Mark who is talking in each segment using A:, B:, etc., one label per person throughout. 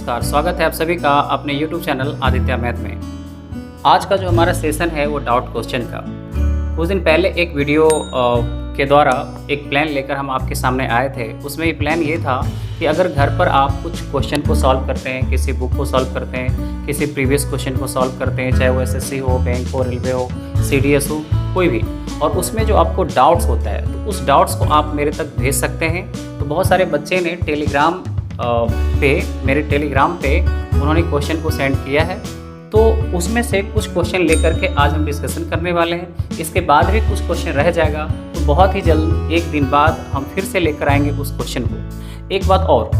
A: नमस्कार, स्वागत है आप सभी का अपने YouTube चैनल आदित्य मैथ में। आज का जो हमारा सेशन है वो डाउट क्वेश्चन का। कुछ दिन पहले एक वीडियो के द्वारा एक प्लान लेकर हम आपके सामने आए थे। उसमें ये प्लान ये था कि अगर घर पर आप कुछ क्वेश्चन को सॉल्व करते हैं, किसी बुक को सॉल्व करते हैं, किसी प्रीवियस क्वेश्चन को सॉल्व करते हैं, चाहे वो SSC हो, बैंक हो, रेलवे हो, CDS हो, कोई भी, और उसमें जो आपको डाउट्स होता है तो उस डाउट्स को आप मेरे तक भेज सकते हैं। तो बहुत सारे बच्चे ने मेरे टेलीग्राम पे उन्होंने क्वेश्चन को सेंड किया है, तो उसमें से कुछ क्वेश्चन लेकर के आज हम डिस्कशन करने वाले हैं। इसके बाद भी कुछ क्वेश्चन रह जाएगा, तो बहुत ही जल्द एक दिन बाद हम फिर से लेकर आएंगे उस क्वेश्चन को। एक बात और,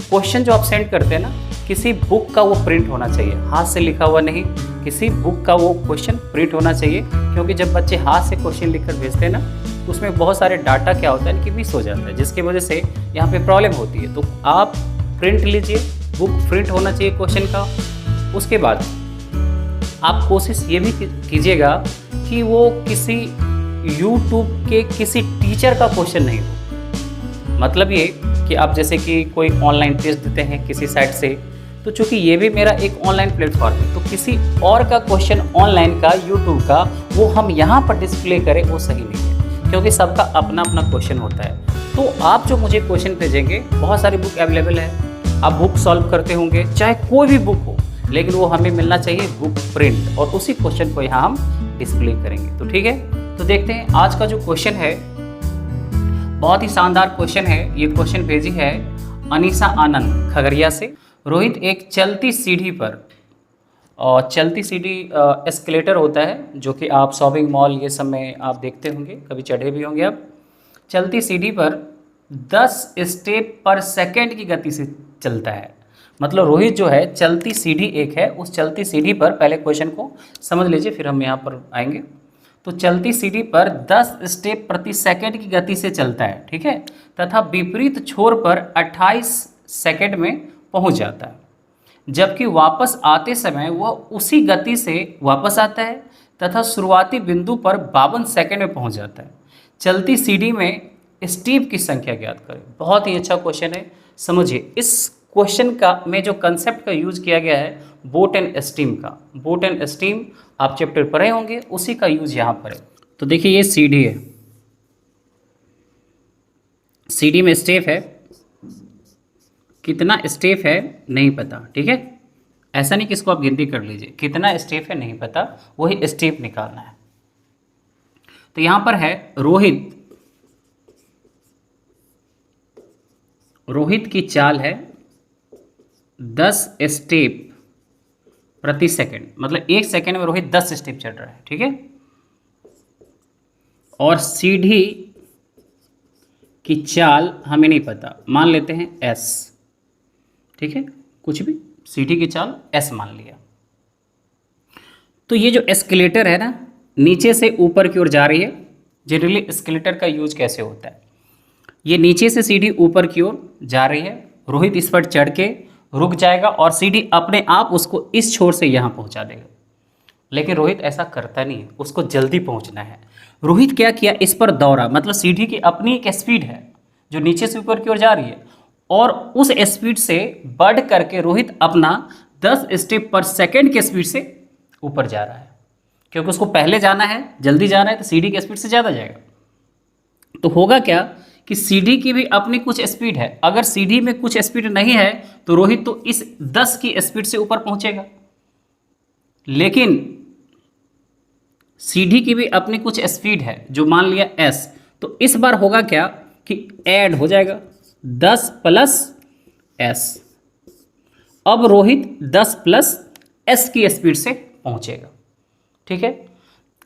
A: क्वेश्चन जो आप सेंड करते हैं ना, किसी बुक का वो प्रिंट होना चाहिए, हाथ से लिखा हुआ नहीं। किसी बुक का वो क्वेश्चन प्रिंट होना चाहिए, क्योंकि जब बच्चे हाथ से क्वेश्चन लिखकर भेजते हैं ना, तो उसमें बहुत सारे डाटा क्या होता है कि मिस हो जाता है, जिसकी वजह से यहाँ पे प्रॉब्लम होती है। तो आप प्रिंट लीजिए, बुक प्रिंट होना चाहिए क्वेश्चन का। उसके बाद आप कोशिश ये भी कीजिएगा कि वो किसी YouTube के किसी टीचर का क्वेश्चन नहीं हो। मतलब ये कि आप जैसे कि कोई ऑनलाइन टेस्ट देते हैं किसी साइट से, तो चूंकि ये भी मेरा एक ऑनलाइन प्लेटफॉर्म है, तो किसी और का क्वेश्चन ऑनलाइन का, यूट्यूब का, वो हम यहाँ पर डिस्प्ले करें वो सही नहीं है, क्योंकि सबका अपना अपना क्वेश्चन होता है। तो आप जो मुझे क्वेश्चन भेजेंगे, बहुत सारी बुक अवेलेबल है, आप बुक सॉल्व करते होंगे, चाहे कोई भी बुक हो, लेकिन वो हमें मिलना चाहिए बुक प्रिंट, और उसी क्वेश्चन को यहाँ हम डिस्प्ले करेंगे। तो ठीक है, तो देखते हैं आज का जो क्वेश्चन है, बहुत ही शानदार क्वेश्चन है। ये क्वेश्चन भेजी है अनीसा आनंद खगड़िया से। रोहित एक चलती सीढ़ी पर, और चलती सीढ़ी एस्केलेटर होता है, जो कि आप शॉपिंग मॉल ये सब में आप देखते होंगे, कभी चढ़े भी होंगे आप। चलती सीढ़ी पर 10 स्टेप पर सेकंड की गति से चलता है। मतलब रोहित जो है, चलती सीढ़ी एक है, उस चलती सीढ़ी पर, पहले क्वेश्चन को समझ लीजिए फिर हम यहाँ पर आएंगे। तो चलती सीढ़ी पर 10 स्टेप प्रति सेकंड की गति से चलता है, ठीक है, तथा विपरीत छोर पर 28 सेकंड में पहुंच जाता है, जबकि वापस आते समय वह उसी गति से वापस आता है तथा शुरुआती बिंदु पर 52 सेकंड में पहुंच जाता है। चलती सीढ़ी में स्टेप की संख्या ज्ञात करें। बहुत ही अच्छा क्वेश्चन है, समझिए। इस क्वेश्चन का में जो कंसेप्ट का यूज किया गया है, बोट एंड स्टीम का। बोट एंड स्टीम आप चैप्टर पढ़े होंगे, उसी का यूज यहाँ पर है। तो देखिए ये सीढ़ी है, सीढ़ी में स्टेप है, कितना स्टेप है नहीं पता, ठीक है। ऐसा नहीं कि इसको आप गिनती कर लीजिए, कितना स्टेप है नहीं पता, वही स्टेप निकालना है। तो यहां पर है रोहित की चाल है 10 स्टेप प्रति सेकंड, मतलब 1 सेकंड में रोहित 10 स्टेप चल रहा है, ठीक है। और सीढ़ी की चाल हमें नहीं पता, मान लेते हैं S, ठीक है, कुछ भी, सीढ़ी की चाल S मान लिया। तो ये जो एस्केलेटर है ना, नीचे से ऊपर की ओर जा रही है। जनरली एस्केलेटर का यूज कैसे होता है, ये नीचे से सीढ़ी ऊपर की ओर जा रही है, रोहित इस पर चढ़ के रुक जाएगा और सीढ़ी अपने आप उसको इस छोर से यहाँ पहुँचा देगा। लेकिन रोहित ऐसा करता नहीं है, उसको जल्दी पहुँचना है। रोहित क्या किया, इस पर दौड़ा, मतलब सीढ़ी की अपनी एक स्पीड है जो नीचे से ऊपर की ओर जा रही है, और उस स्पीड से बढ़ करके रोहित अपना 10 स्टेप पर सेकंड के स्पीड से ऊपर जा रहा है, क्योंकि उसको पहले जाना है, जल्दी जाना है, तो सीढ़ी की स्पीड से ज़्यादा जाएगा। तो होगा क्या कि सीढ़ी की भी अपनी कुछ स्पीड है, अगर सीढ़ी में कुछ स्पीड नहीं है तो रोहित तो इस 10 की स्पीड से ऊपर पहुंचेगा। लेकिन सीढ़ी की भी अपनी कुछ स्पीड है, जो मान लिया S, तो इस बार होगा क्या कि ऐड हो जाएगा 10 प्लस S। अब रोहित 10 प्लस S की स्पीड से पहुंचेगा, ठीक है।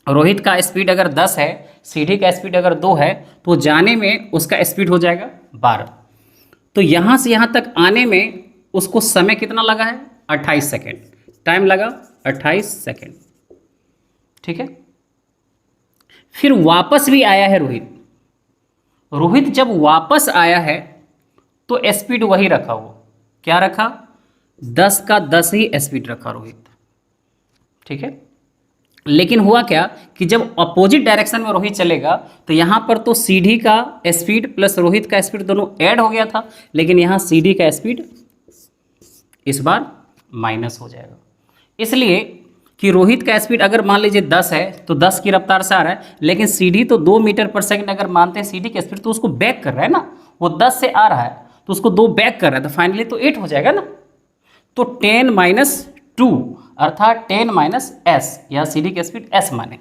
A: रोहित का स्पीड अगर 10 है, सीढ़ी का स्पीड अगर 2 है, तो जाने में उसका स्पीड हो जाएगा 12। तो यहाँ से यहाँ तक आने में उसको समय कितना लगा है, 28 सेकेंड, टाइम लगा 28 सेकेंड, ठीक है। फिर वापस भी आया है रोहित जब वापस आया है तो स्पीड वही रखा, वो क्या रखा, 10 का 10 ही स्पीड रखा रोहित, ठीक है। लेकिन हुआ क्या कि जब अपोजिट डायरेक्शन में रोहित चलेगा तो यहाँ पर तो सीढ़ी का स्पीड प्लस रोहित का स्पीड दोनों ऐड हो गया था, लेकिन यहाँ सीढ़ी का स्पीड इस बार माइनस हो जाएगा। इसलिए कि रोहित का स्पीड अगर मान लीजिए 10 है तो 10 की रफ्तार से आ रहा है, लेकिन सीढ़ी तो 2 मीटर पर सेकंड अगर मानते हैं सीढ़ी की स्पीड, तो उसको बैक कर रहा है ना, वो 10 से आ रहा है तो उसको 2 बैक कर रहा है, तो फाइनली तो 8 हो जाएगा ना। तो 10 - 2 अर्थात 10 - s, या सीढ़ी की स्पीड s माने।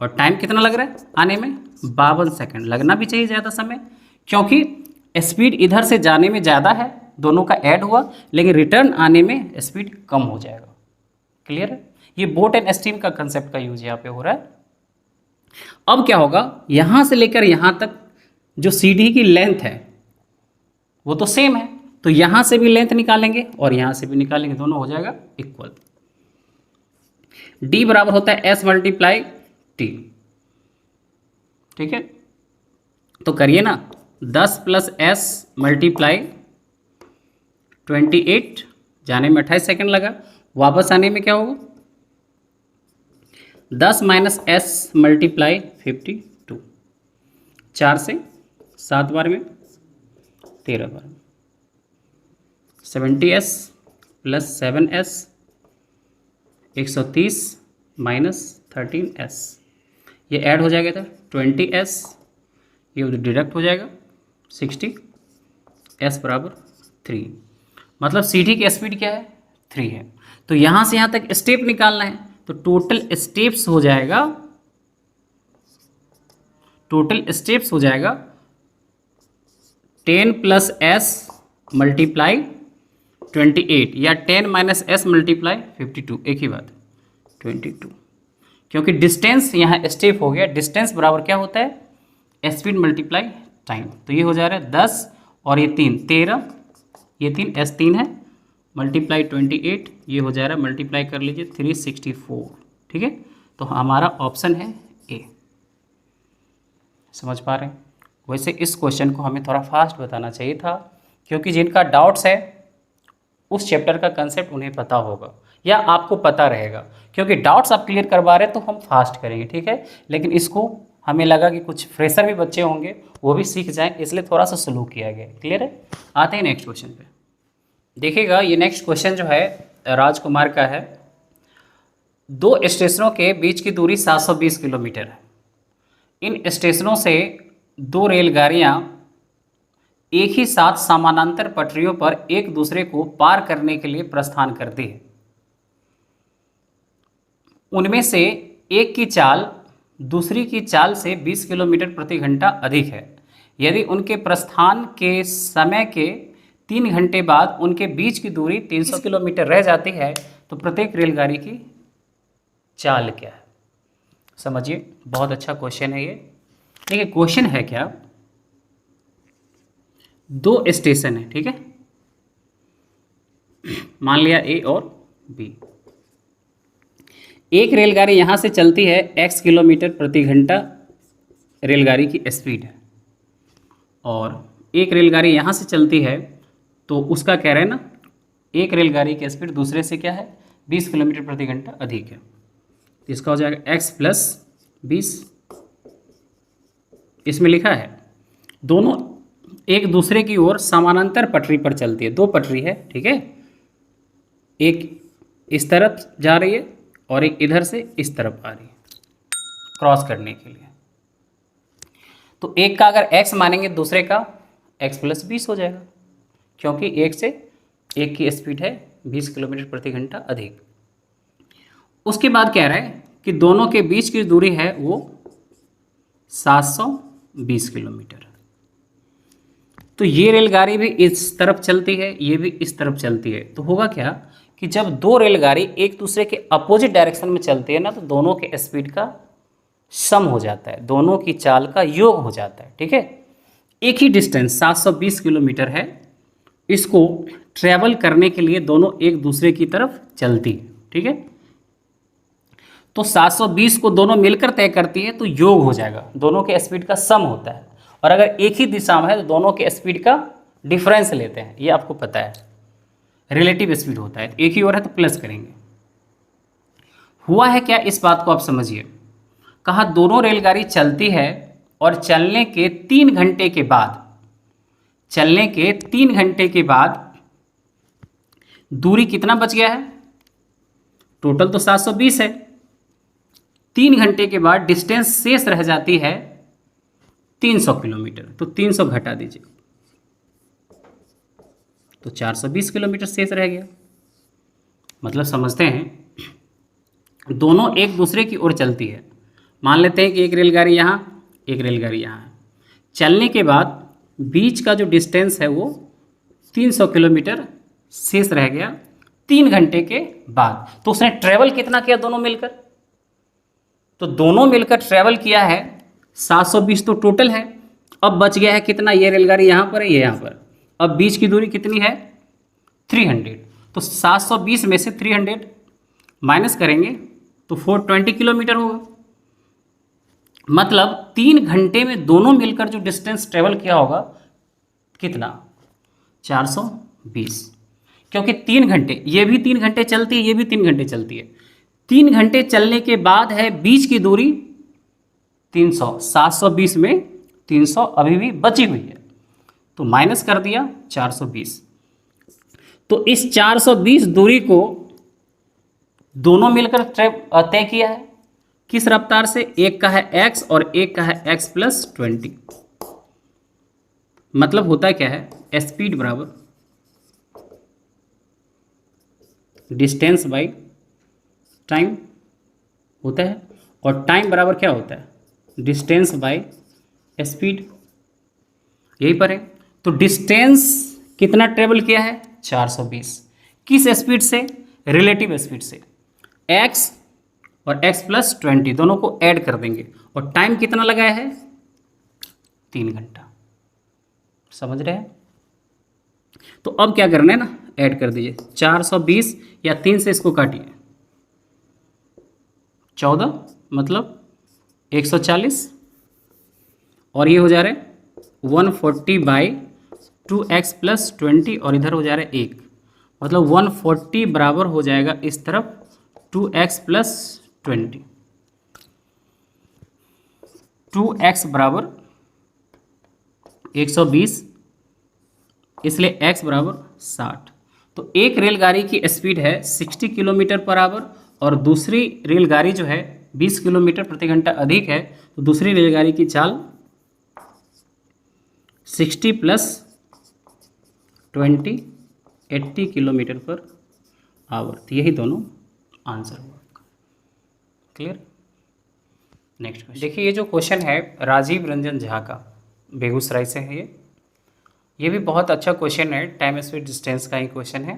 A: और टाइम कितना लग रहा है आने में? 52 सेकंड। लगना भी चाहिए ज़्यादा समय, क्योंकि स्पीड इधर से जाने में ज़्यादा है, दोनों का ऐड हुआ, लेकिन रिटर्न आने में स्पीड कम हो जाएगा। क्लियर है? ये बोट एंड स्टीम का कंसेप्ट का यूज यहाँ पे हो रहा है। अब क्या होगा, यहाँ से लेकर यहाँ तक जो सीढ़ी की लेंथ है वो तो सेम है, तो यहाँ से भी लेंथ निकालेंगे और यहाँ से भी निकालेंगे, दोनों हो जाएगा इक्वल। d बराबर होता है s × t। ठीक है, तो करिए ना, 10 + s × 28, जाने में 28 सेकंड लगा, वापस आने में क्या होगा, 10 - s × 52, 4 से 7 बार में 13 बार, 70s + 7s 130 - 13s, ये ऐड हो जाएगा, था 20s, ये डिडक्ट हो जाएगा 60, s बराबर 3। मतलब सीढ़ी की स्पीड क्या है? 3 है। तो यहाँ से यहाँ तक स्टेप निकालना है, तो टोटल स्टेप्स हो जाएगा 10 + s × 28 या 10 - s × 52, एक ही बात, 22, क्योंकि डिस्टेंस यहाँ स्टेप हो गया। डिस्टेंस बराबर क्या होता है? Speed × time. तो ये हो जा रहा है 10 और ये 3 13, ये 3 s 3 है, × 28, ये हो जा रहा है, मल्टीप्लाई कर लीजिए 364। ठीक है, तो हमारा ऑप्शन है ए। समझ पा रहे हैं? वैसे इस क्वेश्चन को हमें थोड़ा फास्ट बताना चाहिए था, क्योंकि जिनका डाउट्स है उस चैप्टर का कंसेप्ट उन्हें पता होगा या आपको पता रहेगा, क्योंकि डाउट्स आप क्लियर करवा रहे हैं तो हम फास्ट करेंगे। ठीक है, लेकिन इसको हमें लगा कि कुछ फ्रेशर भी बच्चे होंगे, वो भी सीख जाएं, इसलिए थोड़ा सा स्लो किया गया। क्लियर है? आते हैं नेक्स्ट क्वेश्चन पे। देखिएगा, ये नेक्स्ट क्वेश्चन जो है राजकुमार का है। 2 स्टेशनों के बीच की दूरी 720 किलोमीटर है। इन स्टेशनों से 2 रेलगाड़ियाँ एक ही साथ समानांतर पटरियों पर एक दूसरे को पार करने के लिए प्रस्थान करती है। उनमें से एक की चाल दूसरी की चाल से 20 किलोमीटर प्रति घंटा अधिक है। यदि उनके प्रस्थान के समय के 3 घंटे बाद उनके बीच की दूरी 300 किलोमीटर रह जाती है, तो प्रत्येक रेलगाड़ी की चाल क्या है? समझिए, बहुत अच्छा क्वेश्चन है ये। देखिए, क्वेश्चन है क्या, 2 स्टेशन है, ठीक है, मान लिया ए और बी। एक रेलगाड़ी यहाँ से चलती है x किलोमीटर प्रति घंटा, रेलगाड़ी की स्पीड है, और एक रेलगाड़ी यहाँ से चलती है, तो उसका कह रहे हैं ना, एक रेलगाड़ी की स्पीड दूसरे से क्या है, 20 किलोमीटर प्रति घंटा अधिक है। तो इसका हो जाएगा x + 20। इसमें लिखा है दोनों एक दूसरे की ओर समानांतर पटरी पर चलती है। 2 पटरी है, ठीक है, एक इस तरफ जा रही है और एक इधर से इस तरफ आ रही है क्रॉस करने के लिए। तो एक का अगर x मानेंगे, दूसरे का x + 20 हो जाएगा, क्योंकि एक से एक की स्पीड है 20 किलोमीटर प्रति घंटा अधिक। उसके बाद कह रहा है कि दोनों के बीच की दूरी है वो 720 किलोमीटर। तो ये रेलगाड़ी भी इस तरफ चलती है, ये भी इस तरफ चलती है। तो होगा क्या कि जब 2 रेलगाड़ी एक दूसरे के अपोजिट डायरेक्शन में चलती है ना, तो दोनों के स्पीड का सम हो जाता है, दोनों की चाल का योग हो जाता है। ठीक है, एक ही डिस्टेंस 720 किलोमीटर है, इसको ट्रैवल करने के लिए दोनों एक दूसरे की तरफ चलती है। ठीक है, तो 720 को दोनों मिलकर तय करती है, तो योग हो जाएगा, दोनों के स्पीड का सम होता है। और अगर एक ही दिशा में है तो दोनों के स्पीड का डिफरेंस लेते हैं, ये आपको पता है, रिलेटिव स्पीड होता है। एक ही ओर है तो प्लस करेंगे। हुआ है क्या, इस बात को आप समझिए। कहा दोनों रेलगाड़ी चलती है और चलने के 3 घंटे के बाद दूरी कितना बच गया है? टोटल तो 720 है। 3 घंटे के बाद डिस्टेंस शेष रह जाती है 300 किलोमीटर, तो 300 घटा दीजिए तो 420 किलोमीटर शेष रह गया। मतलब समझते हैं दोनों एक दूसरे की ओर चलती है। मान लेते हैं कि एक रेलगाड़ी यहाँ, एक रेलगाड़ी यहाँ है। चलने के बाद बीच का जो डिस्टेंस है वो 300 किलोमीटर शेष रह गया 3 घंटे के बाद। तो उसने ट्रेवल कितना किया दोनों मिलकर? तो दोनों मिलकर ट्रेवल किया है 720 तो टोटल है। अब बच गया है कितना? ये रेलगाड़ी यहाँ पर है, ये यहाँ पर। अब बीच की दूरी कितनी है? 300। तो 720 में से 300 माइनस करेंगे तो 420 किलोमीटर होगा। मतलब 3 घंटे में दोनों मिलकर जो डिस्टेंस ट्रेवल किया होगा कितना? 420। क्योंकि 3 घंटे, ये भी 3 घंटे चलती है, ये भी 3 घंटे चलती है। 3 घंटे चलने के बाद है बीच की दूरी 300। 720 में 300 अभी भी बची हुई है, तो माइनस कर दिया 420। तो इस 420 दूरी को दोनों मिलकर तय किया है। किस रफ्तार से? एक का है x और एक का है x प्लस 20। मतलब होता क्या है? स्पीड बराबर डिस्टेंस बाई टाइम होता है, और टाइम बराबर क्या होता है? Distance by speed. यही पर है। तो डिस्टेंस कितना ट्रेवल किया है? 420। किस स्पीड से? रिलेटिव स्पीड से। x और x प्लस 20 दोनों को ऐड कर देंगे, और टाइम कितना लगाया है? 3 घंटा। समझ रहे हैं? तो अब क्या करना है ना, ऐड कर दीजिए 420 या 3 से इसको काटिए 14 मतलब 140, और ये हो जा रहा है 140 बाई 2x प्लस 20, और इधर हो जा रहा है 1, मतलब 140 बराबर हो जाएगा इस तरफ 2x प्लस 20। 2x बराबर 120, इसलिए x बराबर 60। तो एक रेलगाड़ी की स्पीड है 60 किलोमीटर पर आवर, और दूसरी रेलगाड़ी जो है 20 किलोमीटर प्रति घंटा अधिक है, तो दूसरी रेलगाड़ी की चाल 60 प्लस 20 80 किलोमीटर पर आवर। तो यही दोनों आंसर हुआ आपका। क्लियर? नेक्स्ट क्वेश्चन देखिए, ये जो क्वेश्चन है राजीव रंजन झा का, बेगूसराय से है ये भी बहुत अच्छा क्वेश्चन है। टाइम स्पीड डिस्टेंस का ही क्वेश्चन है।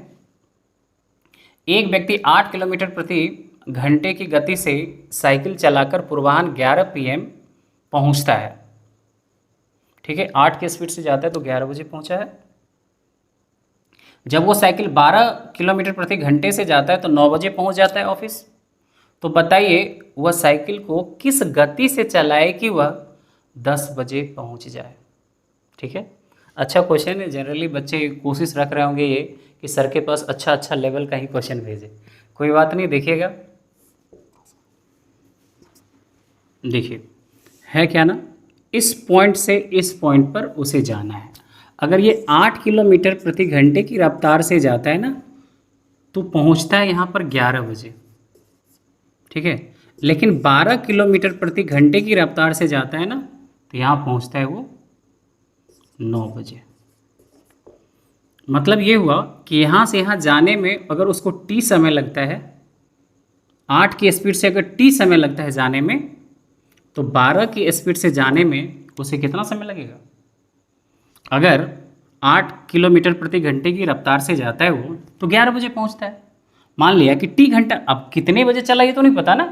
A: एक व्यक्ति 8 किलोमीटर प्रति घंटे की गति से साइकिल चलाकर पूर्वाह्न 11 PM पहुंचता है। ठीक है, 8 की स्पीड से जाता है तो 11 बजे पहुंचा है। जब वो साइकिल 12 किलोमीटर प्रति घंटे से जाता है तो 9 बजे पहुंच जाता है ऑफिस। तो बताइए वह साइकिल को किस गति से चलाए कि वह 10 बजे पहुंच जाए। ठीक है, अच्छा क्वेश्चन है। जनरली बच्चे कोशिश रख रहे होंगे ये कि सर के पास अच्छा अच्छा लेवल का ही क्वेश्चन भेजे। कोई बात नहीं, देखिएगा। देखिए है क्या ना, इस पॉइंट से इस पॉइंट पर उसे जाना है। अगर ये 8 किलोमीटर प्रति घंटे की रफ्तार से जाता है ना तो पहुंचता है यहाँ पर 11 बजे। ठीक है, लेकिन 12 किलोमीटर प्रति घंटे की रफ्तार से जाता है ना तो यहाँ पहुंचता है वो 9 बजे। मतलब ये हुआ कि यहाँ से यहाँ जाने में अगर उसको t समय लगता है, 8 की स्पीड से अगर t समय लगता है जाने में, तो 12 की स्पीड से जाने में उसे कितना समय लगेगा? अगर 8 किलोमीटर प्रति घंटे की रफ्तार से जाता है वो तो 11 बजे पहुँचता है। मान लिया कि t घंटा, अब कितने बजे चला ये तो नहीं पता ना,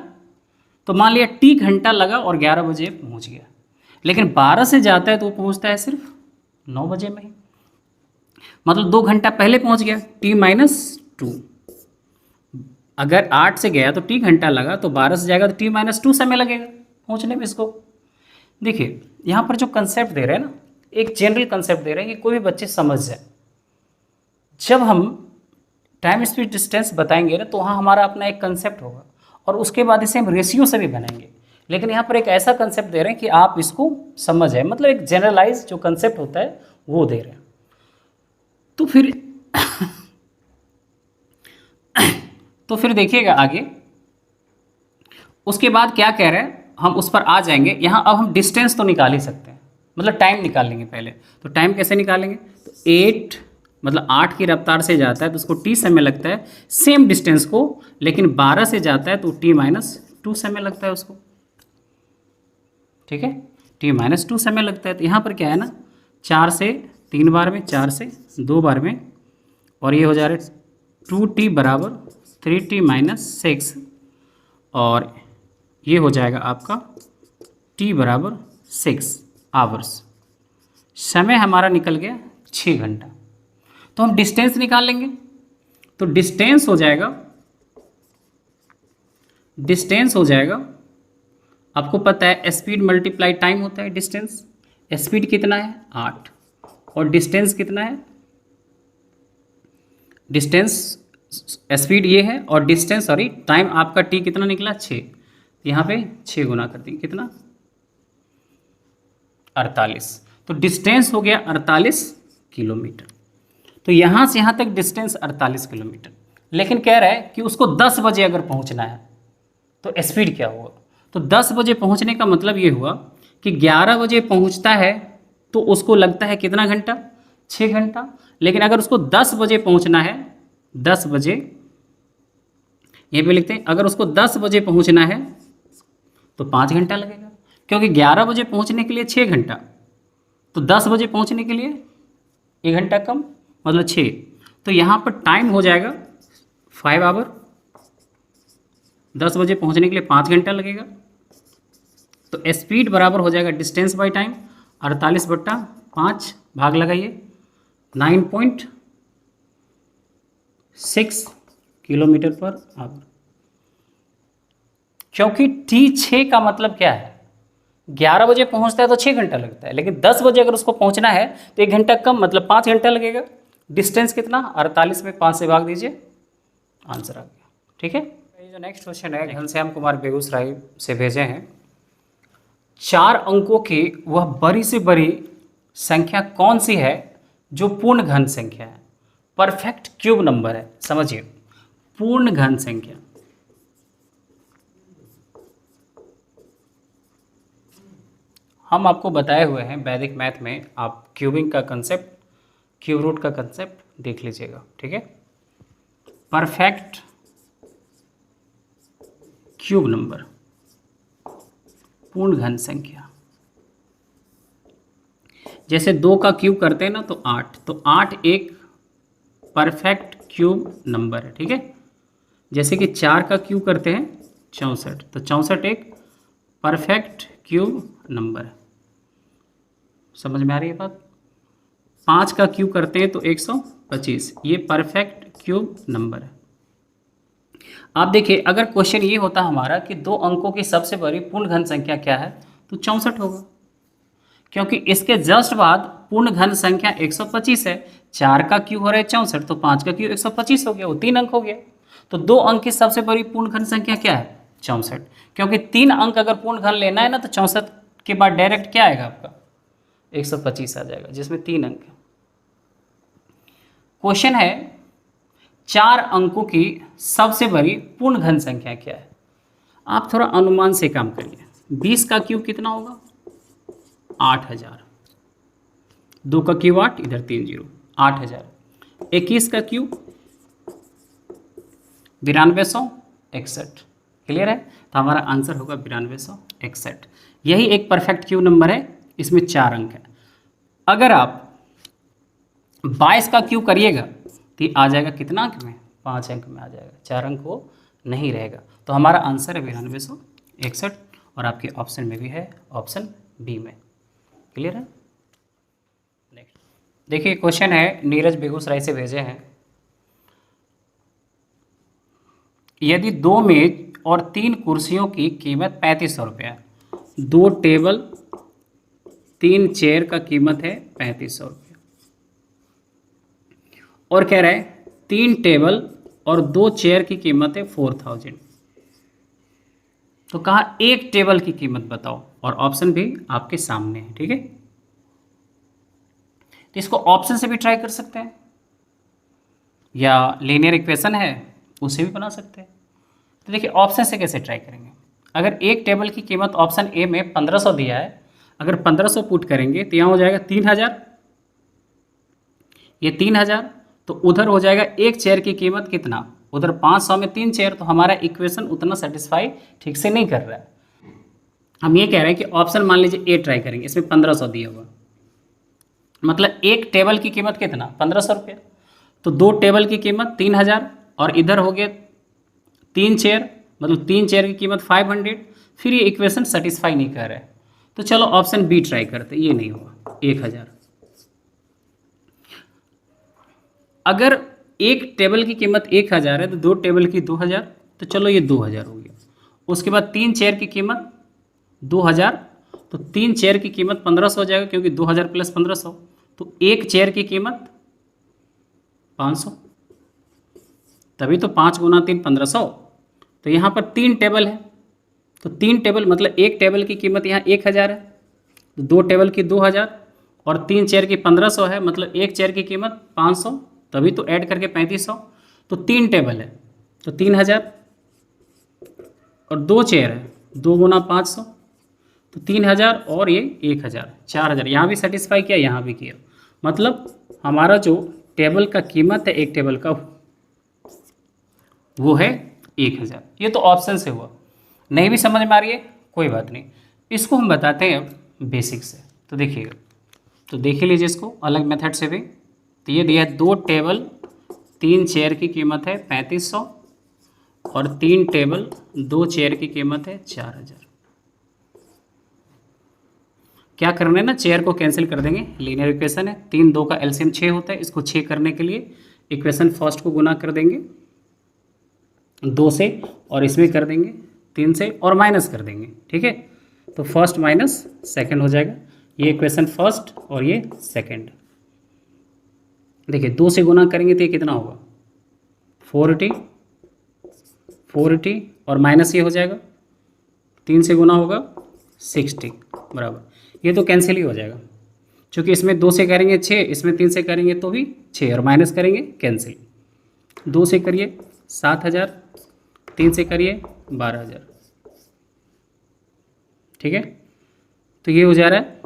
A: तो मान लिया t घंटा लगा और 11 बजे पहुँच गया। लेकिन 12 से जाता है तो वो पहुँचता है सिर्फ 9 बजे में ही, मतलब 2 घंटा पहले पहुँच गया। t-2, अगर 8 से गया तो t घंटा लगा, तो 12 से जाएगा तो t-2 समय लगेगा पहुँचने में इसको। देखिए यहाँ पर जो कंसेप्ट दे रहे हैं ना, एक जनरल कंसेप्ट दे रहे हैं कि कोई भी बच्चे समझ जाए। जब हम टाइम स्पीड डिस्टेंस बताएंगे ना तो वहाँ हमारा अपना एक कंसेप्ट होगा, और उसके बाद इसे हम रेशियो से भी बनाएंगे। लेकिन यहाँ पर एक ऐसा कंसेप्ट दे रहे हैं कि आप इसको समझ जाए, मतलब एक जनरलाइज जो कंसेप्ट होता है वो दे रहे हैं। तो फिर तो फिर देखिएगा आगे, उसके बाद क्या कह रहे हैं, हम उस पर आ जाएंगे। यहाँ अब हम डिस्टेंस तो निकाल ही सकते हैं, मतलब टाइम निकाल लेंगे पहले। तो टाइम कैसे निकालेंगे, तो 8 मतलब 8 की रफ्तार से जाता है तो उसको t समय लगता है सेम डिस्टेंस को, लेकिन 12 से जाता है तो t-2 समय लगता है उसको, ठीक है, t-2 समय लगता है। तो यहाँ पर क्या है ना, 4 से 3 बार में, 4 से 2 बार में, और ये हो जा रहा है 2t बराबर 3t-6, और ये हो जाएगा आपका t बराबर 6 आवर्स। समय हमारा निकल गया 6 घंटा। तो हम डिस्टेंस निकाल लेंगे। तो डिस्टेंस हो जाएगा, आपको पता है स्पीड मल्टीप्लाई टाइम होता है डिस्टेंस। स्पीड कितना है 8, और डिस्टेंस कितना है, डिस्टेंस स्पीड ये है, और डिस्टेंस सॉरी टाइम आपका t कितना निकला 6, यहाँ पे 6 गुना कर देंगे, कितना 48। तो डिस्टेंस हो गया 48 किलोमीटर। तो यहाँ से यहाँ तक डिस्टेंस 48 किलोमीटर, लेकिन कह रहा है कि उसको 10 बजे अगर पहुँचना है तो स्पीड क्या होगा। तो 10 बजे पहुँचने का मतलब ये हुआ कि 11 बजे पहुँचता है तो उसको लगता है कितना घंटा, 6 घंटा। लेकिन अगर उसको 10 बजे पहुँचना है, 10 बजे ये भी लिखते हैं, अगर उसको 10 बजे पहुँचना है तो 5 घंटा लगेगा, क्योंकि 11 बजे पहुँचने के लिए 6 घंटा, तो 10 बजे पहुँचने के लिए 1 घंटा कम, मतलब 6। तो यहाँ पर टाइम हो जाएगा 5 आवर, 10 बजे पहुँचने के लिए 5 घंटा लगेगा। तो स्पीड बराबर हो जाएगा डिस्टेंस बाई टाइम, 48/5 भाग लगाइए 9.6 किलोमीटर पर आवर। क्योंकि t6 का मतलब क्या है, 11 बजे पहुंचता है तो 6 घंटा लगता है, लेकिन 10 बजे अगर उसको पहुंचना है तो 1 घंटा कम, मतलब 5 घंटा लगेगा। डिस्टेंस कितना, 48 में 5 से भाग दीजिए, आंसर आ गया, ठीक है। ये जो नेक्स्ट क्वेश्चन है घनश्याम कुमार बेगूसराय से भेजे हैं। 4 अंकों की वह बड़ी से बड़ी संख्या कौन सी है जो पूर्ण घन संख्या है, परफेक्ट क्यूब नंबर है। समझिए, पूर्ण घन संख्या, हम आपको बताए हुए हैं वैदिक मैथ में, आप क्यूबिंग का कंसेप्ट, क्यूब रूट का कंसेप्ट देख लीजिएगा, ठीक है। परफेक्ट क्यूब नंबर, पूर्ण घन संख्या, जैसे 2 का क्यूब करते हैं ना तो 8, तो 8 एक परफेक्ट क्यूब नंबर है, ठीक है। जैसे कि 4 का क्यूब करते हैं 64, तो 64 एक परफेक्ट क्यूब नंबर है। समझ में आ रही है बात। 5 का क्यूब करते हैं तो 125, ये परफेक्ट क्यूब नंबर है। आप देखिए, अगर क्वेश्चन ये होता हमारा कि 2 अंकों की सबसे बड़ी पूर्ण घन संख्या क्या है, तो 64 होगा, क्योंकि इसके जस्ट बाद पूर्ण घन संख्या 125 है। 4 का क्यूब हो रहा है 64, तो 5 का क्यूब 125 हो गया, वो 3 अंक हो गया। तो 2 अंक की सबसे बड़ी पूर्ण घन संख्या क्या है, 64, क्योंकि 3 अंक अगर पूर्ण घन लेना है ना तो 64 के बाद डायरेक्ट क्या आएगा आपका 125 आ जाएगा, जिसमें 3 अंक है। क्वेश्चन है 4 अंकों की सबसे बड़ी पूर्ण घन संख्या क्या है। आप थोड़ा अनुमान से काम करिए। 20 का क्यूब कितना होगा, 8000, 2 का क्यूब 8, इधर 3 0, 8000। 21 का क्यूब 9261, क्लियर है। तो हमारा आंसर होगा 9261। यही एक परफेक्ट क्यूब नंबर है, इसमें 4 अंक है। अगर आप 22 का क्यूब करिएगा तो ये आ जाएगा कितना अंक में, 5 अंक में आ जाएगा, 4 अंक वो नहीं रहेगा। तो हमारा आंसर है 9261, और आपके ऑप्शन में भी है, ऑप्शन बी में, क्लियर है। नेक्स्ट देखिए, क्वेश्चन है नीरज बेगूसराय से भेजे हैं। यदि 2 मेज और 3 कुर्सियों की कीमत 3500 रुपया है, 2 टेबल 3 चेयर का कीमत है 3500 रुपया, और कह रहा है 3 टेबल और 2 चेयर की कीमत है 4000। तो कहा 1 टेबल की कीमत बताओ, और ऑप्शन भी आपके सामने है, ठीक है। तो इसको ऑप्शन से भी ट्राई कर सकते हैं, या लीनियर इक्वेशन है उसे भी बना सकते हैं। तो देखिए ऑप्शन से कैसे ट्राई करेंगे। अगर एक टेबल की कीमत ऑप्शन ए में 1500 दिया है, अगर 1500 पुट करेंगे तो यहाँ हो जाएगा 3000, ये 3000, तो उधर हो जाएगा एक चेयर की कीमत कितना, उधर 500 में 3 चेयर, तो हमारा इक्वेशन उतना सेटिस्फाई ठीक से नहीं कर रहा है। हम ये कह रहे हैं कि ऑप्शन मान लीजिए ए ट्राई करेंगे, इसमें 1500 दिया हुआ, मतलब एक टेबल की कीमत कितना 1500 रुपये, तो 2 टेबल की कीमत 3000 और इधर हो गया 3 चेयर, मतलब 3 चेयर की कीमत 500, फिर ये इक्वेशन सेटिस्फाई नहीं कर रहा है। तो चलो ऑप्शन बी ट्राई करते, ये नहीं हुआ 1000। अगर एक टेबल की कीमत 1000 है तो 2 टेबल की 2000, तो चलो ये 2000 हो गया। उसके बाद 3 चेयर की कीमत 2000, तो 3 चेयर की कीमत 1500 हो जाएगा, क्योंकि 2000 प्लस 1500, तो एक चेयर की कीमत 500, तभी तो 5 गुना 3 1500। तो यहाँ पर 3 टेबल है, तो 3 टेबल मतलब एक टेबल की कीमत यहाँ 1000 है, तो 2 टेबल की 2000 और 3 चेयर की 1500 है, मतलब एक चेयर की कीमत 500, तभी तो ऐड करके 3500। तो 3 टेबल है तो 3000 और 2 चेयर है, 2 गुना 500, तो 3000 और ये 1000, 4000। यहाँ भी सेटिस्फाई किया, यहाँ भी किया, मतलब हमारा जो टेबल का कीमत है एक टेबल का वो है 1000। ये तो ऑप्शन से हुआ, नहीं भी समझ में आ रही है कोई बात नहीं, इसको हम बताते हैं अब बेसिक से। तो देखिएगा, तो देख लीजिए इसको अलग मेथड से भी। तो ये दिया है 2 टेबल 3 चेयर की कीमत है 3500 और 3 टेबल 2 चेयर की कीमत है 4000। क्या करना है ना, चेयर को कैंसिल कर देंगे, लीनियर इक्वेशन है, 3 2 का एलसीएम 6 होता है, इसको 6 करने के लिए इक्वेशन फर्स्ट को गुना कर देंगे 2 से और इसमें कर देंगे 3 से और माइनस कर देंगे, ठीक है। तो फर्स्ट माइनस सेकंड हो जाएगा, ये इक्वेशन फर्स्ट और ये सेकंड। देखिए 2 से गुना करेंगे तो ये कितना होगा 480 और माइनस ये हो जाएगा 3 से गुना होगा 60 बराबर, ये तो कैंसिल ही हो जाएगा, क्योंकि इसमें 2 से करेंगे 6, इसमें 3 से करेंगे तो भी 6 और माइनस करेंगे कैंसिल। 2 से करिए 7000, 3 से करिए 12000, ठीक है। तो ये हो जा रहा है,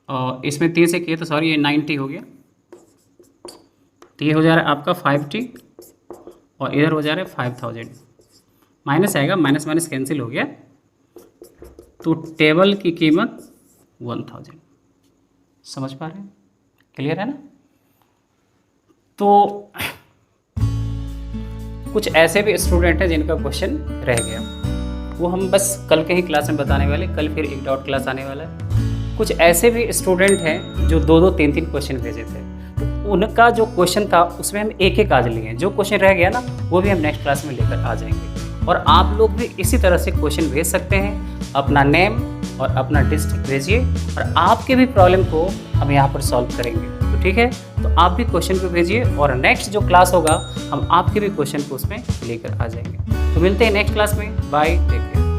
A: और इसमें 3 से किए तो सॉरी ये 90 हो गया, तो ये हो जा रहा है आपका 5T और इधर हो जा रहा है 5000, माइनस आएगा, माइनस माइनस कैंसिल हो गया, तो टेबल की कीमत 1000। समझ पा रहे हैं, क्लियर है ना। तो कुछ ऐसे भी स्टूडेंट हैं जिनका क्वेश्चन रह गया, वो हम बस कल के ही क्लास में बताने वाले, कल फिर एक डाउट क्लास आने वाला है। कुछ ऐसे भी स्टूडेंट हैं जो 2 2 3 3 क्वेश्चन भेजे थे, तो उनका जो क्वेश्चन था उसमें हम एक एक आज लिए, जो क्वेश्चन रह गया ना वो भी हम नेक्स्ट क्लास में लेकर आ जाएंगे। और आप लोग भी इसी तरह से क्वेश्चन भेज सकते हैं, अपना नेम और अपना डिस्ट्रिक्ट भेजिए और आपके भी प्रॉब्लम को हम यहाँ पर सॉल्व करेंगे, तो ठीक है। तो आप भी क्वेश्चन को भेजिए और नेक्स्ट जो क्लास होगा हम आपके भी क्वेश्चन को उसमें लेकर आ जाएंगे। तो मिलते हैं नेक्स्ट क्लास में, बाय, टेक केयर।